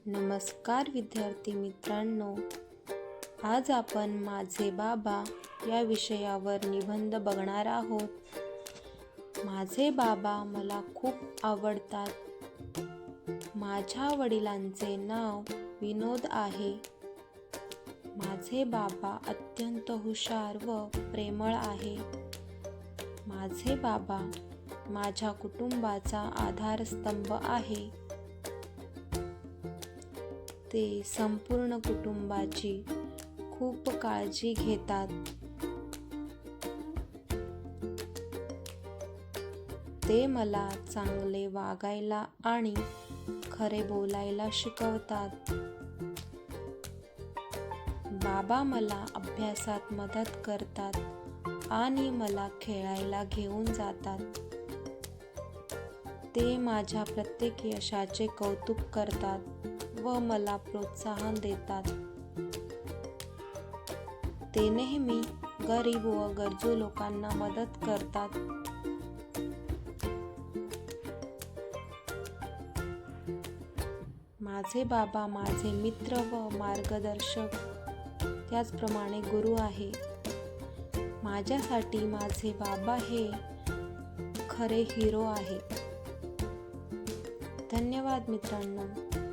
नमस्कार विद्यार्थी मित्रांनो, आज आपण माझे बाबा या विषयावर निबंध बघणार आहोत. माझे बाबा मला खूप आवडतात. माझ्या वडिलांचे नाव विनोद आहे. माझे बाबा अत्यंत हुशार व प्रेमळ आहे. माझे बाबा माझ्या कुटुंबाचा आधारस्तंभ आहे. ते संपूर्ण कुटुंबाची खूप काळजी घेतात. ते मला चांगले वागायला आणि खरे बोलायला शिकवतात. बाबा मला अभ्यासात मदत करतात आणि मला खेळायला घेऊन जातात. ते माझ्या प्रत्येक यशाचे कौतुक करतात व मला प्रोत्साहन देतात. ते नेहमी गरीब व गरजू लोकांना मदत करतात. माझे बाबा माझे मित्र व मार्गदर्शक, त्याचप्रमाणे गुरु आहे. माझ्यासाठी माझे बाबा हे खरे हिरो आहे. धन्यवाद मित्रांनो.